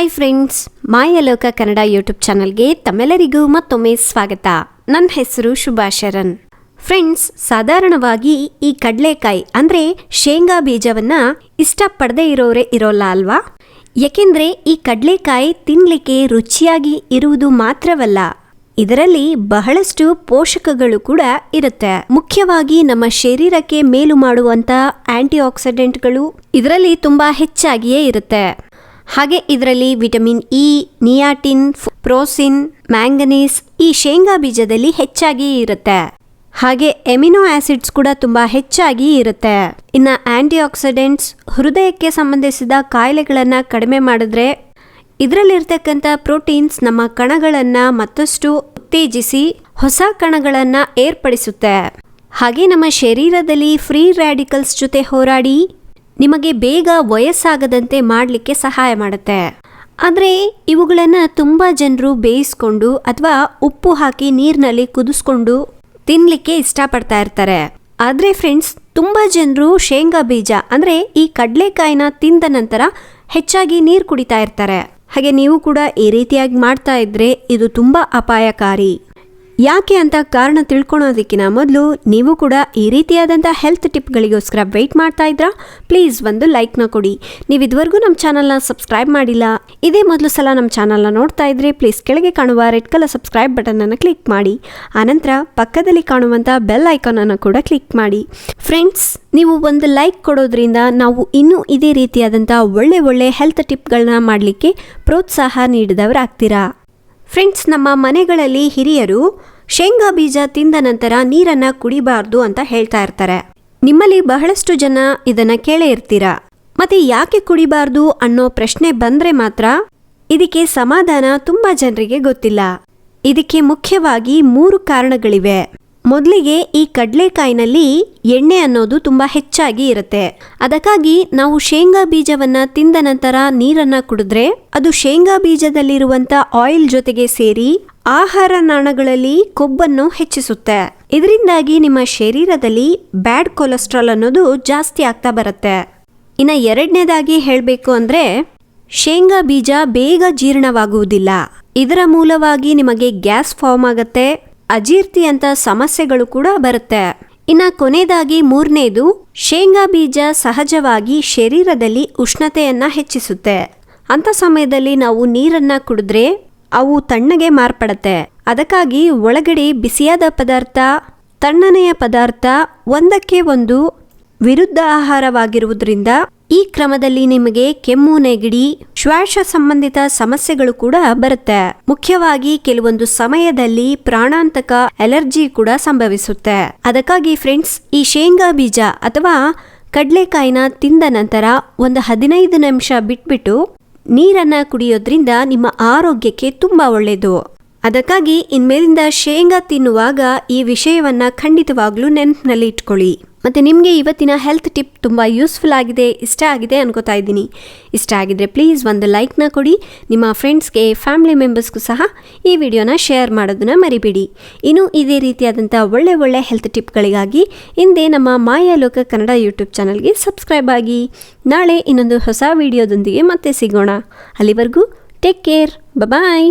Hi friends, Loka Kannada YouTube ಚಾನಲ್ಗೆ ತಮ್ಮೆಲ್ಲರಿಗೂ ಮತ್ತೊಮ್ಮೆ ಸ್ವಾಗತ. ನನ್ನ ಹೆಸರು ಶರಣ್. ಫ್ರೆಂಡ್ಸ್, ಸಾಧಾರಣವಾಗಿ ಈ ಕಡಲೆಕಾಯಿ ಅಂದರೆ ಶೇಂಗಾ ಬೀಜವನ್ನು ಇಷ್ಟಪಡದೇ ಇರೋರೇ ಇರೋಲ್ಲ ಅಲ್ವಾ? ಯಾಕೆಂದರೆ ಈ ಕಡಲೆಕಾಯಿ ತಿನ್ನಲಿಕ್ಕೆ ರುಚಿಯಾಗಿ ಇರುವುದು ಮಾತ್ರವಲ್ಲ, ಇದರಲ್ಲಿ ಬಹಳಷ್ಟು ಪೋಷಕಗಳು ಕೂಡ ಇರುತ್ತೆ. ಮುಖ್ಯವಾಗಿ ನಮ್ಮ ಶರೀರಕ್ಕೆ ಮೇಲು ಮಾಡುವಂಥ ಆಂಟಿ ಆಕ್ಸಿಡೆಂಟ್ಗಳು ಇದರಲ್ಲಿ ತುಂಬ ಹೆಚ್ಚಾಗಿಯೇ ಇರುತ್ತೆ. ಹಾಗೆ ಇದರಲ್ಲಿ ವಿಟಮಿನ್ ಇ, ನಿಯಾಟಿನ್, ಪ್ರೋಸಿನ್, ಮ್ಯಾಂಗನೀಸ್ ಈ ಶೇಂಗಾ ಬೀಜದಲ್ಲಿ ಹೆಚ್ಚಾಗಿ ಇರುತ್ತೆ. ಹಾಗೆ ಎಮಿನೋ ಆಸಿಡ್ಸ್ ಕೂಡ ತುಂಬ ಹೆಚ್ಚಾಗಿ ಇರುತ್ತೆ. ಇನ್ನು ಆಂಟಿ ಆಕ್ಸಿಡೆಂಟ್ಸ್ ಹೃದಯಕ್ಕೆ ಸಂಬಂಧಿಸಿದ ಕಾಯಿಲೆಗಳನ್ನು ಕಡಿಮೆ ಮಾಡಿದ್ರೆ, ಇದರಲ್ಲಿರ್ತಕ್ಕಂಥ ಪ್ರೋಟೀನ್ಸ್ ನಮ್ಮ ಕಣಗಳನ್ನು ಮತ್ತಷ್ಟು ಉತ್ತೇಜಿಸಿ ಹೊಸ ಕಣಗಳನ್ನು ಏರ್ಪಡಿಸುತ್ತೆ. ಹಾಗೆ ನಮ್ಮ ಶರೀರದಲ್ಲಿ ಫ್ರೀ ರ್ಯಾಡಿಕಲ್ಸ್ ಜೊತೆ ಹೋರಾಡಿ ನಿಮಗೆ ಬೇಗ ವಯಸ್ಸಾಗದಂತೆ ಮಾಡಲಿಕ್ಕೆ ಸಹಾಯ ಮಾಡುತ್ತೆ. ಆದರೆ ಇವುಗಳನ್ನು ತುಂಬ ಜನರು ಬೇಯಿಸ್ಕೊಂಡು ಅಥವಾ ಉಪ್ಪು ಹಾಕಿ ನೀರಿನಲ್ಲಿ ಕುದಿಸ್ಕೊಂಡು ತಿನ್ನಲಿಕ್ಕೆ ಇಷ್ಟಪಡ್ತಾ ಇರ್ತಾರೆ. ಆದರೆ ಫ್ರೆಂಡ್ಸ್, ತುಂಬ ಜನರು ಶೇಂಗಾ ಬೀಜ ಅಂದರೆ ಈ ಕಡಲೆಕಾಯಿನ ತಿಂದ ನಂತರ ಹೆಚ್ಚಾಗಿ ನೀರು ಕುಡಿತಾ ಇರ್ತಾರೆ. ಹಾಗೆ ನೀವು ಕೂಡ ಈ ರೀತಿಯಾಗಿ ಮಾಡ್ತಾ ಇದ್ರೆ ಇದು ತುಂಬ ಅಪಾಯಕಾರಿ. ಯಾಕೆ ಅಂತ ಕಾರಣ ತಿಳ್ಕೊಳೋದಕ್ಕಿಂತ ಮೊದಲು ನೀವು ಕೂಡ ಈ ರೀತಿಯಾದಂಥ ಹೆಲ್ತ್ ಟಿಪ್ಗಳಿಗೋಸ್ಕರ ವೆಯ್ಟ್ ಮಾಡ್ತಾ ಇದ್ರಾ? ಪ್ಲೀಸ್ ಒಂದು ಲೈಕ್ನ ಕೊಡಿ. ನೀವು ಇದುವರೆಗೂ ನಮ್ಮ ಚಾನಲ್ನ ಸಬ್ಸ್ಕ್ರೈಬ್ ಮಾಡಿಲ್ಲ, ಇದೇ ಮೊದಲು ಸಲ ನಮ್ಮ ಚಾನಲ್ನ ನೋಡ್ತಾ ಇದ್ರೆ ಪ್ಲೀಸ್ ಕೆಳಗೆ ಕಾಣುವ ರೆಡ್ ಕಲರ್ ಸಬ್ಸ್ಕ್ರೈಬ್ ಬಟನನ್ನು ಕ್ಲಿಕ್ ಮಾಡಿ. ಆನಂತರ ಪಕ್ಕದಲ್ಲಿ ಕಾಣುವಂಥ ಬೆಲ್ ಐಕಾನನ್ನು ಕೂಡ ಕ್ಲಿಕ್ ಮಾಡಿ. ಫ್ರೆಂಡ್ಸ್, ನೀವು ಒಂದು ಲೈಕ್ ಕೊಡೋದ್ರಿಂದ ನಾವು ಇನ್ನೂ ಇದೇ ರೀತಿಯಾದಂಥ ಒಳ್ಳೆ ಹೆಲ್ತ್ ಟಿಪ್ಗಳನ್ನ ಮಾಡಲಿಕ್ಕೆ ಪ್ರೋತ್ಸಾಹ ನೀಡಿದವರಾಗ್ತೀರಾ. ಫ್ರೆಂಡ್ಸ್, ನಮ್ಮ ಮನೆಗಳಲ್ಲಿ ಹಿರಿಯರು ಶೇಂಗಾ ಬೀಜ ತಿಂದ ನಂತರ ನೀರನ್ನು ಕುಡಿಬಾರ್ದು ಅಂತ ಹೇಳ್ತಾ ಇರ್ತಾರೆ. ನಿಮ್ಮಲ್ಲಿ ಬಹಳಷ್ಟು ಜನ ಇದನ್ನು ಕೇಳೇ ಇರ್ತೀರಾ. ಮತ್ತೆ ಯಾಕೆ ಕುಡಿಬಾರ್ದು ಅನ್ನೋ ಪ್ರಶ್ನೆ ಬಂದರೆ ಮಾತ್ರ ಇದಕ್ಕೆ ಸಮಾಧಾನ ತುಂಬ ಜನರಿಗೆ ಗೊತ್ತಿಲ್ಲ. ಇದಕ್ಕೆ ಮುಖ್ಯವಾಗಿ 3 ಕಾರಣಗಳಿವೆ. ಮೊದಲಿಗೆ ಈ ಕಡಲೆಕಾಯಿನಲ್ಲಿ ಎಣ್ಣೆ ಅನ್ನೋದು ತುಂಬ ಹೆಚ್ಚಾಗಿ ಇರುತ್ತೆ. ಅದಕ್ಕಾಗಿ ನಾವು ಶೇಂಗಾ ಬೀಜವನ್ನು ತಿಂದ ನಂತರ ನೀರನ್ನು ಕುಡಿದ್ರೆ ಅದು ಶೇಂಗಾ ಬೀಜದಲ್ಲಿರುವಂಥ ಆಯಿಲ್ ಜೊತೆಗೆ ಸೇರಿ ಆಹಾರ ನಾಳಗಳಲ್ಲಿ ಕೊಬ್ಬನ್ನು ಹೆಚ್ಚಿಸುತ್ತೆ. ಇದರಿಂದಾಗಿ ನಿಮ್ಮ ಶರೀರದಲ್ಲಿ ಬ್ಯಾಡ್ ಕೊಲೆಸ್ಟ್ರಾಲ್ ಅನ್ನೋದು ಜಾಸ್ತಿ ಆಗ್ತಾ ಬರುತ್ತೆ. ಇನ್ನು ಎರಡನೇದಾಗಿ ಹೇಳಬೇಕು ಅಂದರೆ, ಶೇಂಗಾ ಬೀಜ ಬೇಗ ಜೀರ್ಣವಾಗುವುದಿಲ್ಲ. ಇದರ ಮೂಲವಾಗಿ ನಿಮಗೆ ಗ್ಯಾಸ್ ಫಾರ್ಮ್ ಆಗುತ್ತೆ, ಅಜೀರ್ತಿ ಅಂತ ಸಮಸ್ಯೆಗಳು ಕೂಡ ಬರುತ್ತೆ. ಇನ್ನು ಕೊನೆಯದಾಗಿ 3ನೇದು, ಶೇಂಗಾ ಬೀಜ ಸಹಜವಾಗಿ ಶರೀರದಲ್ಲಿ ಉಷ್ಣತೆಯನ್ನ ಹೆಚ್ಚಿಸುತ್ತೆ. ಅಂತ ಸಮಯದಲ್ಲಿ ನಾವು ನೀರನ್ನ ಕುಡಿದ್ರೆ ಅವು ತಣ್ಣಗೆ ಮಾರ್ಪಡುತ್ತೆ. ಅದಕ್ಕಾಗಿ ಒಳಗಡೆ ಬಿಸಿಯಾದ ಪದಾರ್ಥ, ತಣ್ಣನೆಯ ಪದಾರ್ಥ ಒಂದಕ್ಕೆ ಒಂದು ವಿರುದ್ಧ ಆಹಾರವಾಗಿರುವುದರಿಂದ ಈ ಕ್ರಮದಲ್ಲಿ ನಿಮಗೆ ಕೆಮ್ಮು, ನೆಗಡಿ, ಶ್ವಾಸ ಸಂಬಂಧಿತ ಸಮಸ್ಯೆಗಳು ಕೂಡ ಬರುತ್ತೆ. ಮುಖ್ಯವಾಗಿ ಕೆಲವೊಂದು ಸಮಯದಲ್ಲಿ ಪ್ರಾಣಾಂತಕ ಅಲರ್ಜಿ ಕೂಡ ಸಂಭವಿಸುತ್ತೆ. ಅದಕ್ಕಾಗಿ ಫ್ರೆಂಡ್ಸ್, ಈ ಶೇಂಗಾ ಬೀಜ ಅಥವಾ ಕಡಲೆಕಾಯಿನ ತಿಂದ ನಂತರ ಒಂದು 15 ನಿಮಿಷ ಬಿಟ್ಬಿಟ್ಟು ನೀರನ್ನ ಕುಡಿಯೋದ್ರಿಂದ ನಿಮ್ಮ ಆರೋಗ್ಯಕ್ಕೆ ತುಂಬಾ ಒಳ್ಳೆಯದು. ಅದಕ್ಕಾಗಿ ಇನ್ಮೇಲಿಂದ ಶೇಂಗಾ ತಿನ್ನುವಾಗ ಈ ವಿಷಯವನ್ನ ಖಂಡಿತವಾಗ್ಲೂ ನೆನಪಿನಲ್ಲಿ ಇಟ್ಕೊಳ್ಳಿ. ಮತ್ತು ನಿಮಗೆ ಇವತ್ತಿನ ಹೆಲ್ತ್ ಟಿಪ್ ತುಂಬ ಯೂಸ್ಫುಲ್ ಆಗಿದೆ, ಇಷ್ಟ ಆಗಿದೆ ಅನ್ಕೋತಾ ಇದ್ದೀನಿ. ಇಷ್ಟ ಆಗಿದ್ರೆ ಪ್ಲೀಸ್ ಒಂದು ಲೈಕ್ನ ಕೊಡಿ. ನಿಮ್ಮ ಫ್ರೆಂಡ್ಸ್ಗೆ, ಫ್ಯಾಮಿಲಿ ಮೆಂಬರ್ಸ್ಗೂ ಸಹ ಈ ವಿಡಿಯೋನ ಶೇರ್ ಮಾಡೋದನ್ನ ಮರಿಬೇಡಿ. ಇನ್ನು ಇದೇ ರೀತಿಯಾದಂಥ ಒಳ್ಳೆ ಹೆಲ್ತ್ ಟಿಪ್ಗಳಿಗಾಗಿ ಹಿಂದೆ ನಮ್ಮ ಲೋಕ ಕನ್ನಡ ಯೂಟ್ಯೂಬ್ ಚಾನಲ್ಗೆ ಸಬ್ಸ್ಕ್ರೈಬ್ ಆಗಿ. ನಾಳೆ ಇನ್ನೊಂದು ಹೊಸ ವಿಡಿಯೋದೊಂದಿಗೆ ಮತ್ತೆ ಸಿಗೋಣ. ಅಲ್ಲಿವರೆಗೂ ಟೇಕ್ ಕೇರ್, ಬಾಯ್.